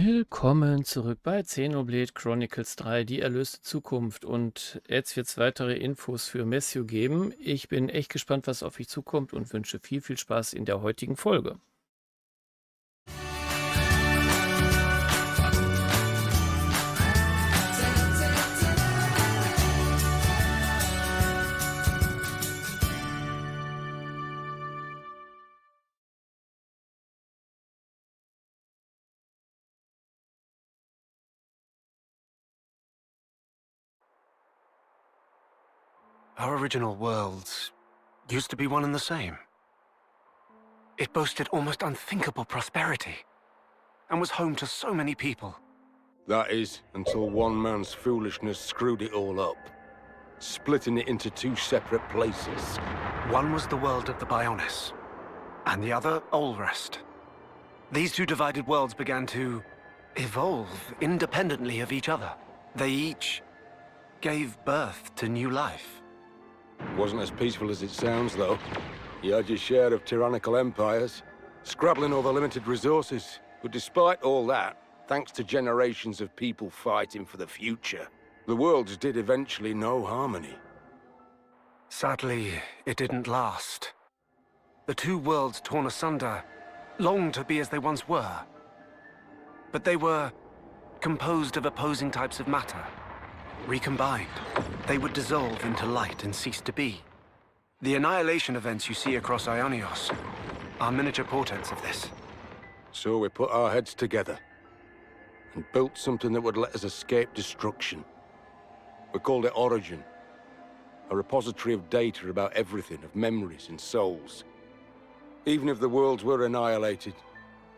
Willkommen zurück bei Xenoblade Chronicles 3, die erlöste Zukunft. Und jetzt wird es weitere Infos für Messio geben. Ich bin echt gespannt, was auf mich zukommt und wünsche viel, viel Spaß in der heutigen Folge. Our original worlds used to be one and the same. It boasted almost unthinkable prosperity, and was home to so many people. That is, until one man's foolishness screwed it all up, splitting it into two separate places. One was the world of the Bionis, and the other, Olrest. These two divided worlds began to evolve independently of each other. They each gave birth to new life. Wasn't as peaceful as it sounds, though. You had your share of tyrannical empires, scrabbling over limited resources. But despite all that, thanks to generations of people fighting for the future, the worlds did eventually know harmony. Sadly, it didn't last. The two worlds torn asunder longed to be as they once were. But they were composed of opposing types of matter. Recombined, they would dissolve into light and cease to be. The annihilation events you see across Ionios are miniature portents of this. So we put our heads together and built something that would let us escape destruction. We called it Origin, a repository of data about everything, of memories and souls. Even if the worlds were annihilated,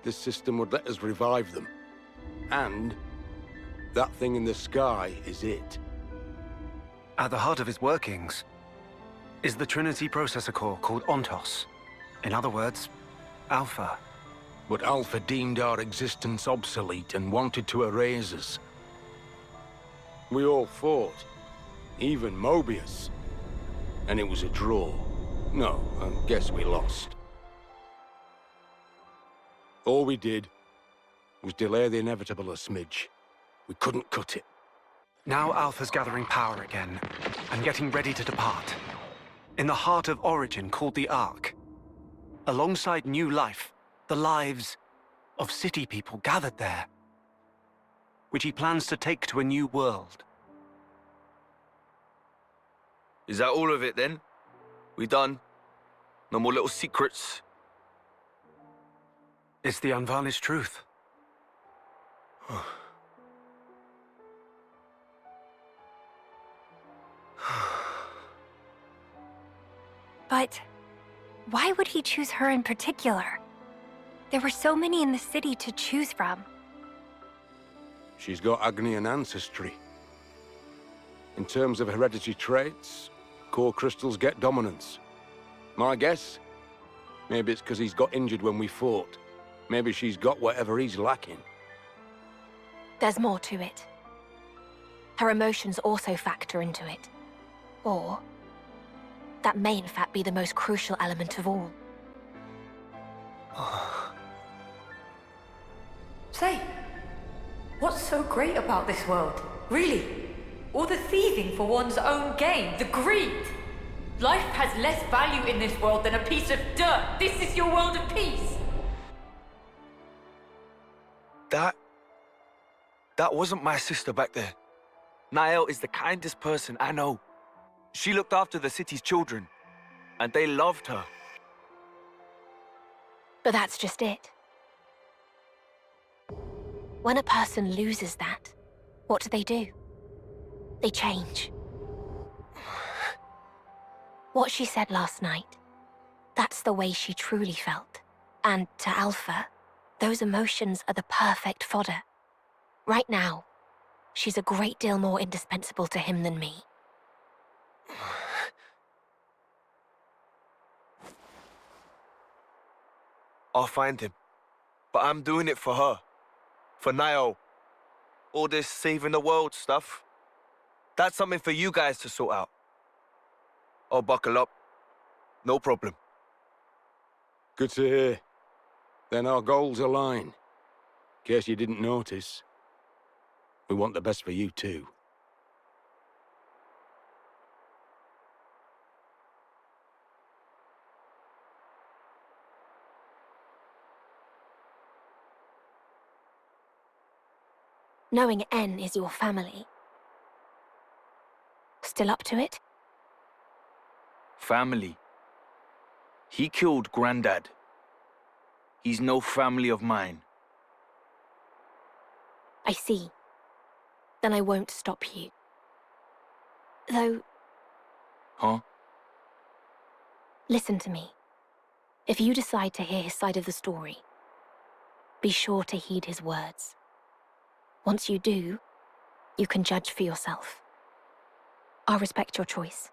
this system would let us revive them. And that thing in the sky is it. At the heart of its workings is the Trinity processor core called Ontos. In other words, Alpha. But Alpha deemed our existence obsolete and wanted to erase us. We all fought, even Mobius. And it was a draw. No, I guess we lost. All we did was delay the inevitable a smidge. We couldn't cut it. Now Alpha's gathering power again, and getting ready to depart. In the heart of Origin called the Ark. Alongside new life, the lives of city people gathered there, which he plans to take to a new world. Is that all of it then? We done? No more little secrets? It's the unvarnished truth. But why would he choose her in particular? There were so many in the city to choose from. She's got Agnian ancestry. In terms of hereditary traits, core crystals get dominance. My guess? Maybe it's because he's got injured when we fought. Maybe she's got whatever he's lacking. There's more to it. Her emotions also factor into it. Or that may in fact be the most crucial element of all. Say, what's so great about this world? Really? All the thieving for one's own gain, the greed! Life has less value in this world than a piece of dirt. This is your world of peace. That wasn't my sister back there. Niall is the kindest person I know. She looked after the city's children, and they loved her. But that's just it. When a person loses that, what do? They change. What she said last night, that's the way she truly felt. And to Alpha, those emotions are the perfect fodder. Right now, she's a great deal more indispensable to him than me. I'll find him. But I'm doing it for her. For Niall. All this saving the world stuff, that's something for you guys to sort out. I'll buckle up. No problem. Good to hear. Then our goals align. In case you didn't notice, we want the best for you too. Knowing N is your family. Still up to it? Family. He killed Grandad. He's no family of mine. I see. Then I won't stop you. Though, Huh? listen to me. If you decide to hear his side of the story, be sure to heed his words. Once you do, you can judge for yourself. I'll respect your choice.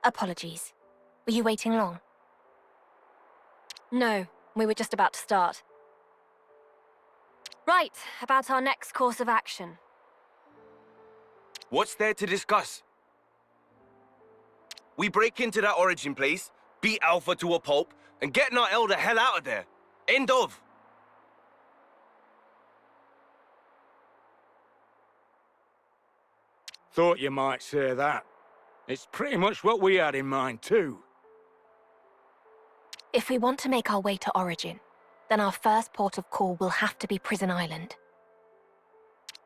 Apologies. Were you waiting long? No, we were just about to start. Right, about our next course of action. What's there to discuss? We break into that origin place, beat Alpha to a pulp, and get Nael the hell out of there. End of. Thought you might say that. It's pretty much what we had in mind too. If we want to make our way to Origin, then our first port of call will have to be Prison Island.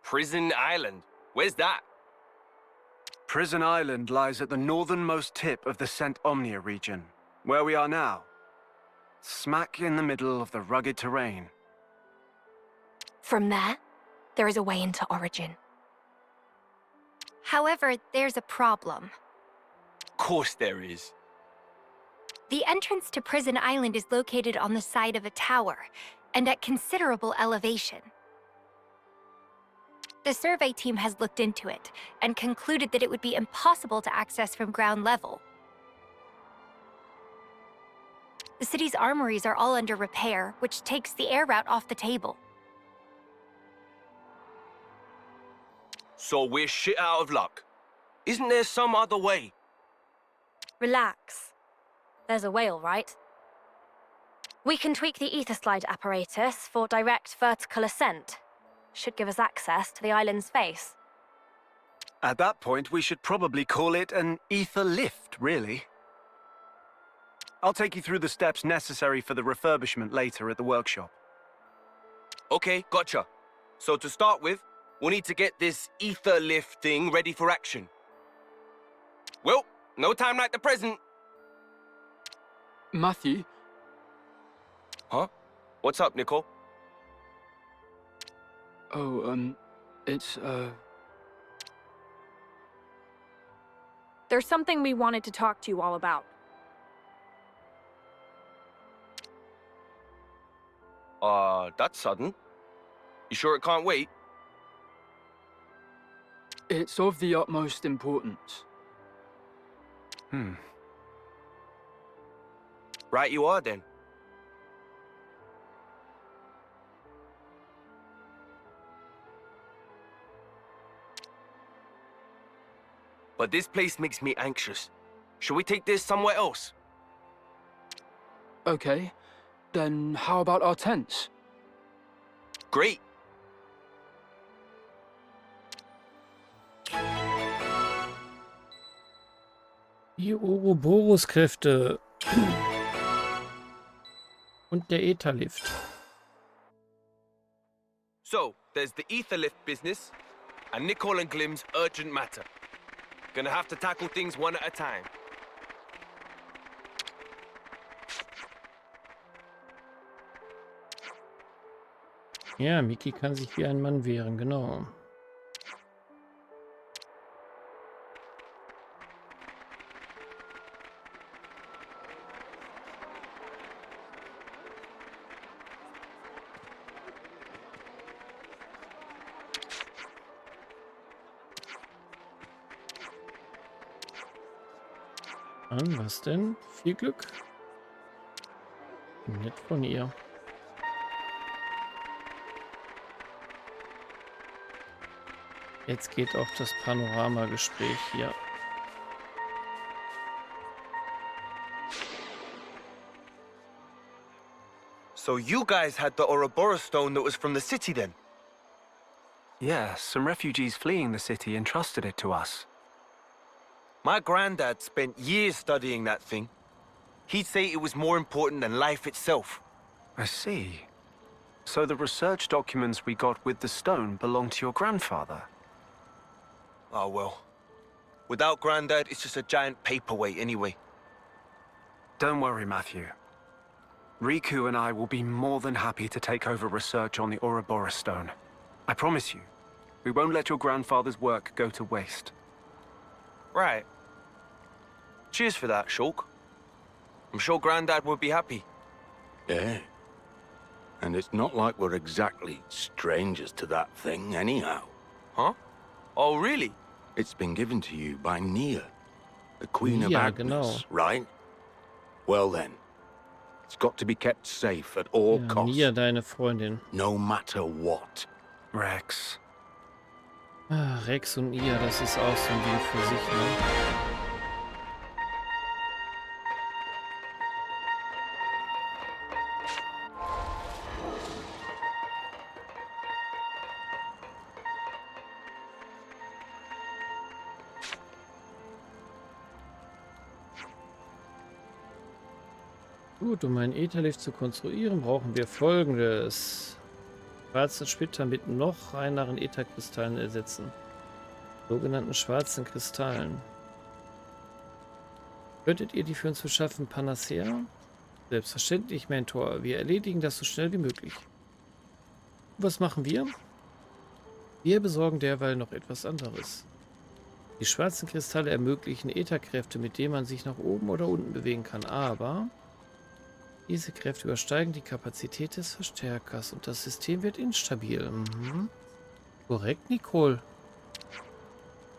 Prison Island? Where's that? Prison Island lies at the northernmost tip of the Cent Omnia region, where we are now. Smack in the middle of the rugged terrain. From there is a way into Origin. However, there's a problem. Course there is. The entrance to Prison Island is located on the side of a tower, and at considerable elevation. The survey team has looked into it, and concluded that it would be impossible to access from ground level. The city's armories are all under repair, which takes the air route off the table. So we're shit out of luck. Isn't there some other way? Relax. There's a whale, right? We can tweak the ether slide apparatus for direct vertical ascent. Should give us access to the island's face. At that point, we should probably call it an ether lift, really. I'll take you through the steps necessary for the refurbishment later at the workshop. Okay, gotcha. So to start with, we'll need to get this ether lift thing ready for action. Well, no time like the present. Matthew? Huh? What's up, Nikol? Oh, it's, There's something we wanted to talk to you all about. That's sudden. You sure it can't wait? it's of the utmost importance. Right you are, then. But this place makes me anxious. Should we take this somewhere else? Okay, then how about our tents? Great. Die Ouroboros-Kräfte. Und der Ätherlift. So, there's the ether lift business, and Nikol and Glimm's urgent matter. Gonna have to tackle things one at a time. Ja, Miki kann sich wie ein Mann wehren, genau. Was denn? Viel Glück. Nett von ihr. Jetzt geht auch das Panoramagespräch hier. So you guys had the Ouroboros stone that was from the city then? Yeah, some refugees fleeing the city entrusted it to us. My granddad spent years studying that thing. He'd say it was more important than life itself. I see. So the research documents we got with the stone belong to your grandfather? Oh well. Without Granddad, it's just a giant paperweight anyway. Don't worry, Matthew. Riku and I will be more than happy to take over research on the Ouroboros stone. I promise you, we won't let your grandfather's work go to waste. Right. Cheers for that, Shulk. I'm sure Granddad would be happy. Yeah. And it's not like we're exactly strangers to that thing anyhow. Huh? Oh, really? It's been given to you by Nia, the Queen of Ja, Agnes, genau. right? Well then, it's got to be kept safe at all Ja, costs, Nia, deine Freundin. no matter what. Rex. Ah, Rex und Nia, das ist auch so ein Ding für sich, ne? Gut, um einen Ätherlift zu konstruieren, brauchen wir Folgendes. Schwarzen Splitter mit noch reineren Ätherkristallen ersetzen. Sogenannten schwarzen Kristallen. Könntet ihr die für uns beschaffen, Panacea? Selbstverständlich, Mentor. Wir erledigen das so schnell wie möglich. Was machen wir? Wir besorgen derweil noch etwas anderes. Die schwarzen Kristalle ermöglichen Ätherkräfte, mit denen man sich nach oben oder unten bewegen kann, aber diese Kräfte übersteigen die Kapazität des Verstärkers und das System wird instabil. Mhm. Korrekt, Nikol.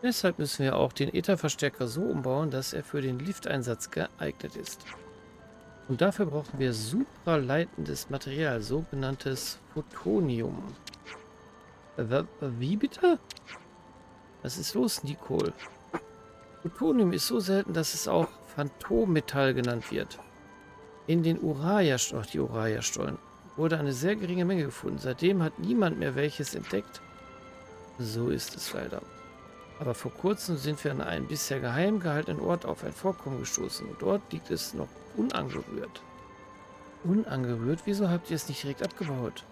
Deshalb müssen wir auch den Ätherverstärker so umbauen, dass er für den Lifteinsatz geeignet ist. Und dafür brauchen wir supraleitendes Material, sogenanntes Photonium. Wie bitte? Was ist los, Nikol? Photonium ist so selten, dass es auch Phantommetall genannt wird. In den Uraja-Stollen wurde eine sehr geringe Menge gefunden. Seitdem hat niemand mehr welches entdeckt. So ist es leider. Aber vor kurzem sind wir an einen bisher geheim gehaltenen Ort auf ein Vorkommen gestoßen. Und dort liegt es noch unangerührt. Unangerührt? Wieso habt ihr es nicht direkt abgebaut?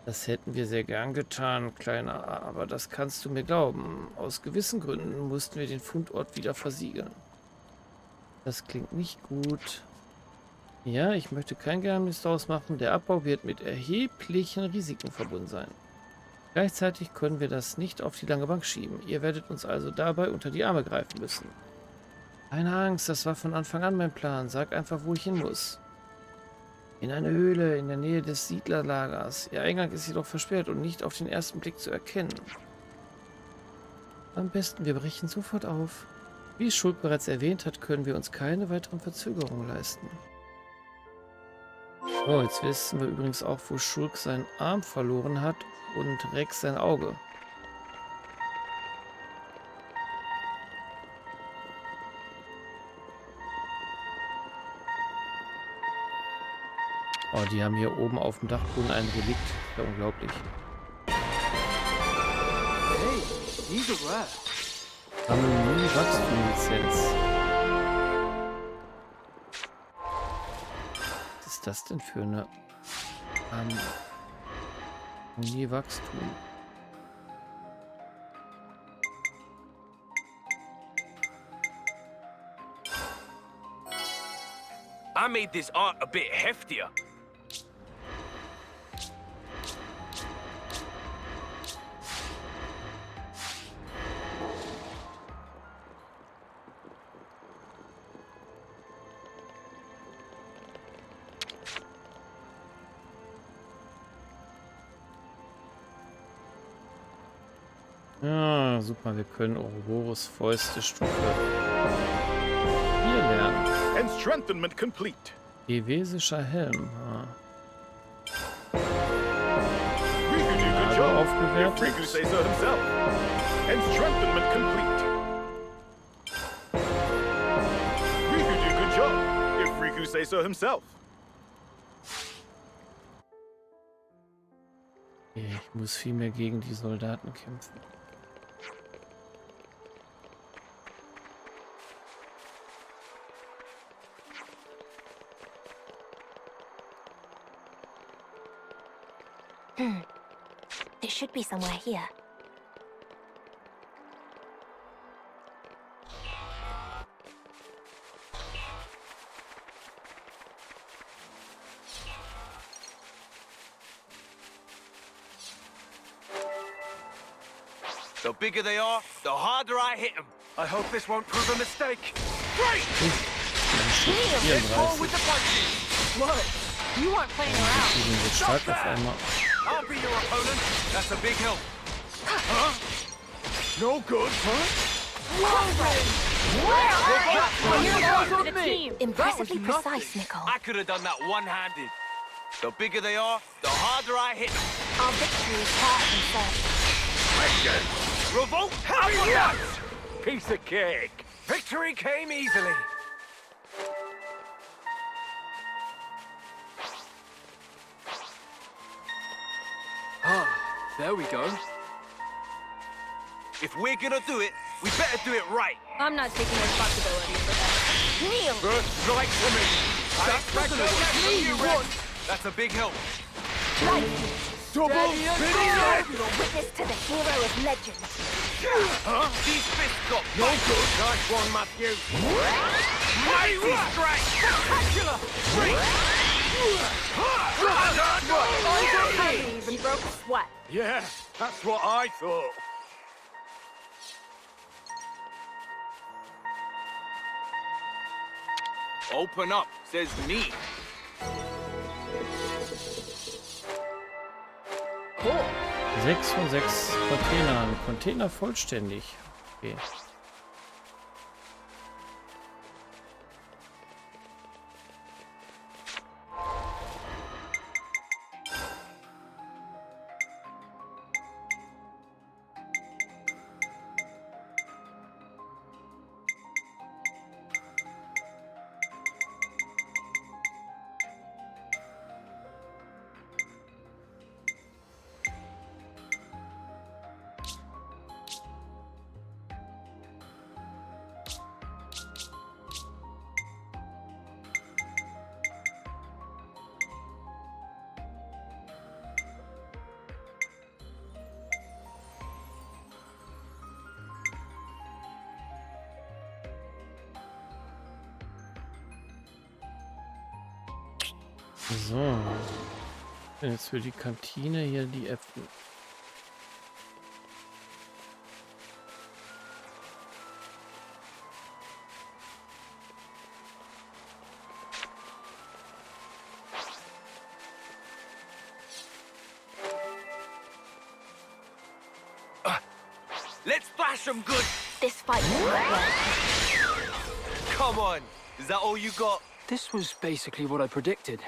Das hätten wir sehr gern getan, Kleiner, aber das kannst du mir glauben. Aus gewissen Gründen mussten wir den Fundort wieder versiegeln. Das klingt nicht gut. Ja, ich möchte kein Geheimnis daraus machen. Der Abbau wird mit erheblichen Risiken verbunden sein. Gleichzeitig können wir das nicht auf die lange Bank schieben. Ihr werdet uns also dabei unter die Arme greifen müssen. Keine Angst, das war von Anfang an mein Plan. Sag einfach, wo ich hin muss. In eine Höhle in der Nähe des Siedlerlagers. Ihr Eingang ist jedoch versperrt und nicht auf den ersten Blick zu erkennen. Am besten, wir brechen sofort auf. Wie Schulk bereits erwähnt hat, können wir uns keine weiteren Verzögerungen leisten. Oh, jetzt wissen wir übrigens auch, wo Schulk seinen Arm verloren hat und Rex sein Auge. Oh, die haben hier oben auf dem Dachboden ein Relikt. Ja, unglaublich. Hey, these are rare. Harmonie-Wachstum-Lizenz. Was ist das denn für eine Harmonie-Wachstum? I made this art a bit heftier. Ja, super, wir können Ouroboros Fäuste Stufe 4 lernen. Enstrengthenment complete. Gewesischer Helm. Really good Aber job. auf bewertet. Riku say so himself. Enstrengthenment complete. Riku did a good job, if Riku say so himself. Okay, ich muss viel mehr gegen die Soldaten kämpfen. It should be somewhere here. The bigger they are, the harder I hit them. I hope this won't prove a mistake. Great! Let's roll with 34. the punches. Look, you weren't playing around. Die sind so stark auf einmal. I'll be your opponent. That's a big help. No good, huh? For the team. Impressively precise, Nikol. I could have done that one-handed. The bigger they are, the harder I hit them. Our victory is far from certain. Revolt! How about that? Piece of cake. Victory came easily. Ah, there we go. If we're gonna do it, we better do it right. I'm not taking responsibility for that. Kneel! First strike for me. That's a big help. Right. Double finish. Witness to the hero of legend. These fists got No good. Nice one, Matthew. mighty strike. Spectacular. I even broke a sweat. Yeah, that's what I thought. Open up, says me. Cool. 6 von 6 Containern. Container vollständig. Okay. So. Jetzt für die Kantine hier die Äpfel. Let's thrash them good. This fight will not work. Come on. Is that all you got? This was basically what I predicted.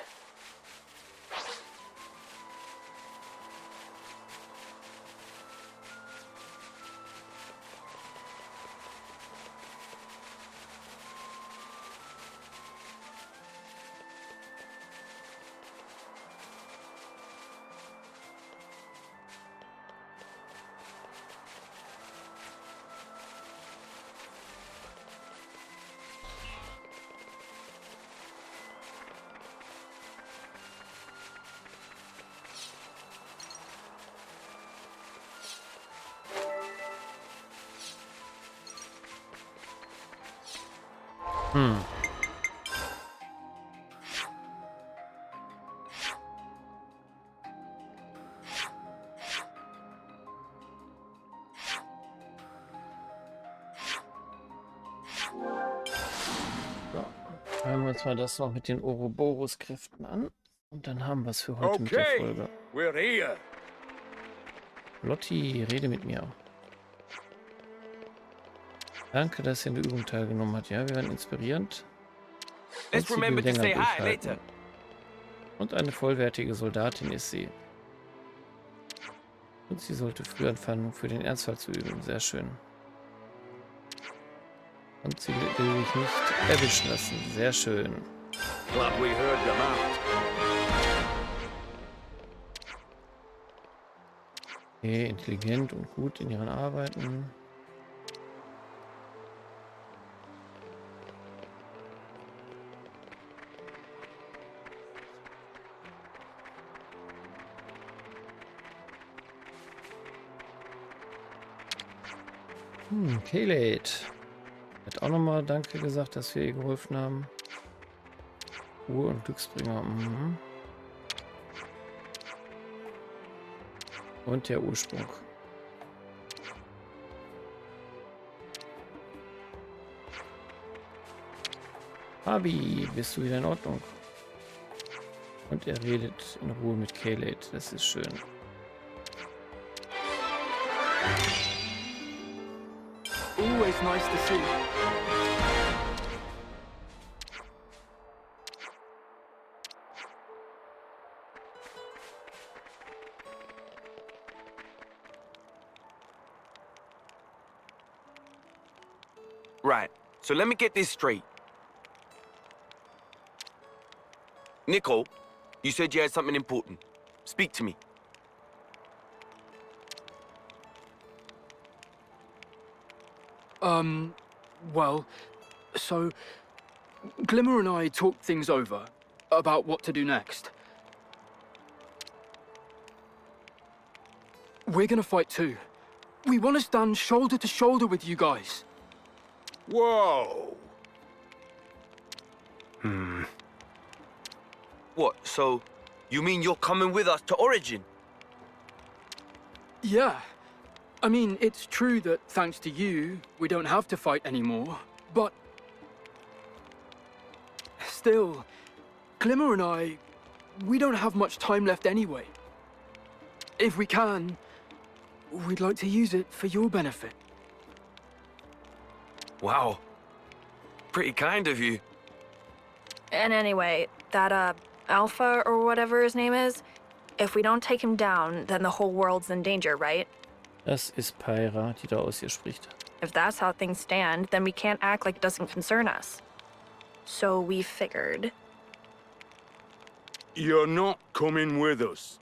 Hören wir uns mal das noch mit den Ouroboros-Kräften an. Und dann haben wir es für heute mit der Okay, Folge. we're here. Lotti, rede mit mir. Danke, dass ihr in der Übung teilgenommen habt. Ja, wir werden inspirierend. Let's Und sie remember will to länger say hi durchhalten. later. Und eine vollwertige Soldatin ist sie. Und sie sollte früh anfangen, für den Ernstfall zu üben. Sehr schön. Und sie will sich nicht erwischen lassen. Sehr schön. Glad we heard them out. Okay, intelligent und gut in ihren Arbeiten. Kalate. Hat auch nochmal Danke gesagt, dass wir ihr geholfen haben. Ruhe und Glücksbringer. Mhm. Und der Ursprung. Abi, bist du wieder in Ordnung? Und er redet in Ruhe mit Kalate. Das ist schön. Always nice to see. Right, so let me get this straight. Nikol, you said you had something important. Speak to me. Well, so Glimmer and I talked things over about what to do next. We're gonna fight too. We want to stand shoulder to shoulder with you guys. Whoa! What, so you mean you're coming with us to Origin? Yeah. I mean, it's true that thanks to you, we don't have to fight anymore, but still, Glimmer and I, we don't have much time left anyway. If we can, we'd like to use it for your benefit. Wow. Pretty kind of you. And anyway, that, Alpha or whatever his name is, if we don't take him down, then the whole world's in danger, right? Das ist Pyra, die da aus ihr spricht. If that's how things stand, then we can't act like it doesn't concern us. So we figured. You're not coming with us.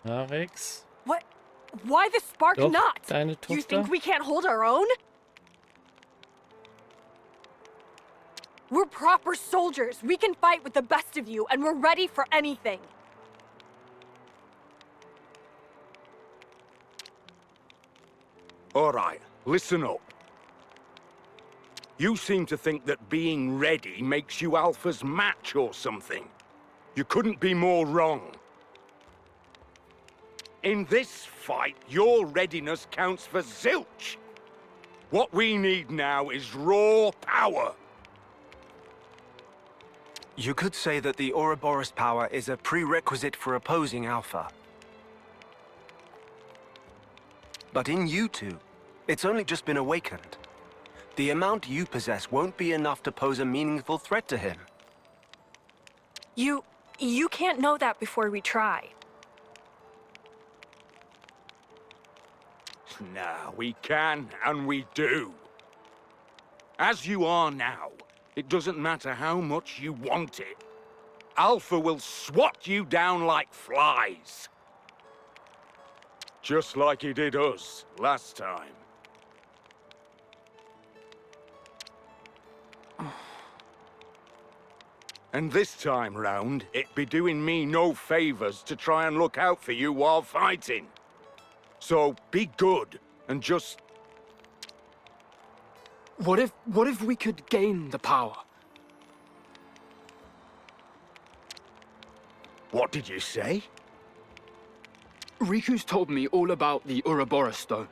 Arex. What? Why the spark Doch, not? deine You Tochter. think we can't hold our own? We're proper soldiers. We can fight with the best of you, and we're ready for anything. All right, listen up. You seem to think that being ready makes you Alpha's match or something. You couldn't be more wrong. In this fight, your readiness counts for zilch. What we need now is raw power. You could say that the Ouroboros power is a prerequisite for opposing Alpha. But in you two, it's only just been awakened. The amount you possess won't be enough to pose a meaningful threat to him. You can't know that before we try. Nah, we can, and we do. As you are now, it doesn't matter how much you want it. Alpha will swat you down like flies. Just like he did us last time. And this time round, it'd be doing me no favors to try and look out for you while fighting. So be good and just... What if we could gain the power? What did you say? Riku's told me all about the Ouroboros stone.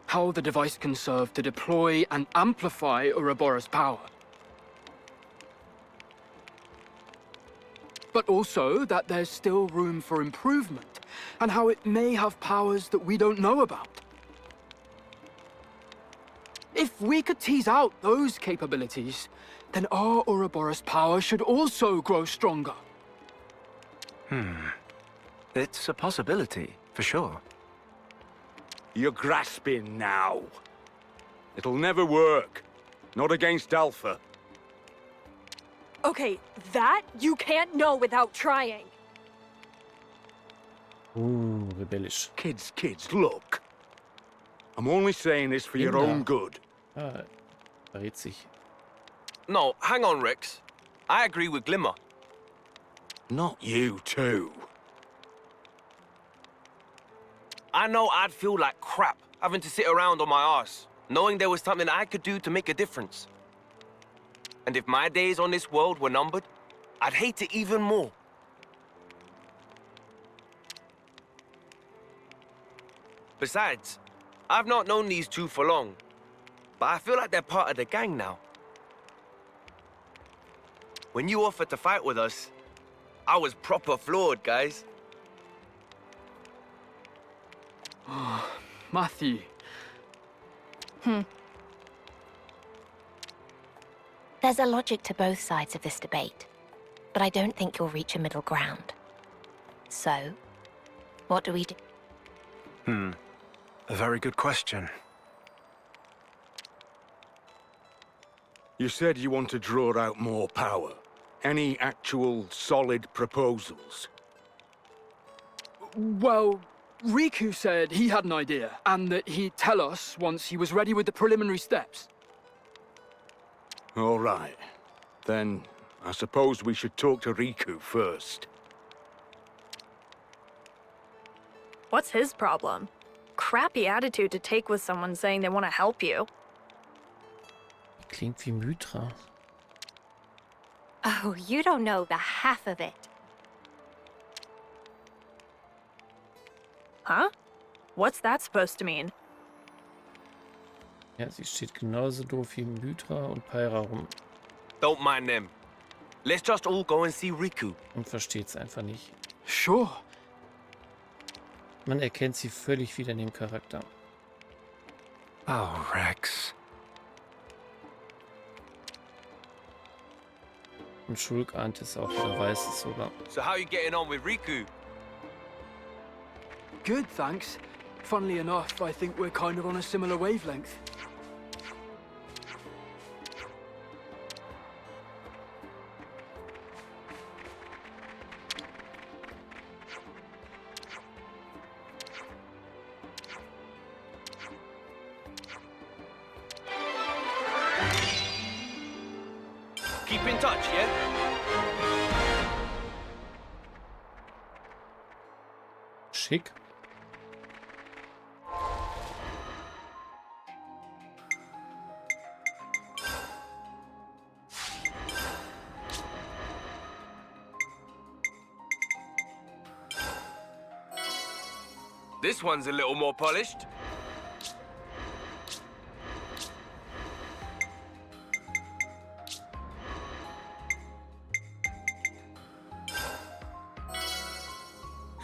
How the device can serve to deploy and amplify Ouroboros power. But also that there's still room for improvement, and how it may have powers that we don't know about. If we could tease out those capabilities, then our Ouroboros power should also grow stronger. It's a possibility, for sure. You're grasping now. It'll never work. Not against Alpha. Okay, that you can't know without trying. Rebellisch. Kids, look. I'm only saying this for your Kinder. own good. Ah, verrät sich. No, hang on, Rex. I agree with Glimmer. Not you, too. I know I'd feel like crap having to sit around on my arse, knowing there was something I could do to make a difference. And if my days on this world were numbered, I'd hate it even more. Besides, I've not known these two for long, but I feel like they're part of the gang now. When you offered to fight with us, I was proper floored, guys. Matthew. There's a logic to both sides of this debate, but I don't think you'll reach a middle ground. So, what do we do? A very good question. You said you want to draw out more power. Any actual solid proposals? Well, Riku said he had an idea, and that he'd tell us once he was ready with the preliminary steps. All right. Then, I suppose we should talk to Riku first. What's his problem? Crappy attitude to take with someone saying they want to help you. Klingt wie Mythra. Oh, you don't know the half of it. Huh? What's that supposed to mean? Ja, sie steht genauso doof wie Mythra und Pyra rum Don't mind them. Let's just all go and see Riku. und versteht es einfach nicht. Sure. Man erkennt sie völlig wieder in dem Charakter. Oh, Rex. Und Schulk ahnt es auch, oder weiß es sogar. So how you getting on with Riku? Good, thanks. Funnily enough, I think we're kind of on a similar wavelength. Keep in touch, yeah? Schick. This one's a little more polished.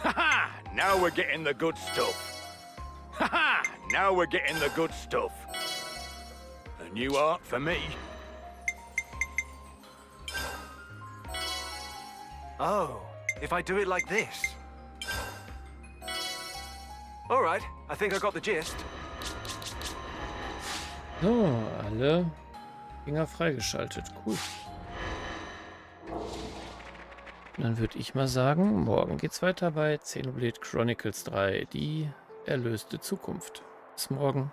Ha-ha! Now we're getting the good stuff. Ha-ha! Now we're getting the good stuff. A new art for me. Oh, if I do it like this. All right, I think I got the gist. So, alle Finger freigeschaltet. Cool. Dann würde ich mal sagen, morgen geht's weiter bei Xenoblade Chronicles 3, die erlöste Zukunft. Bis morgen.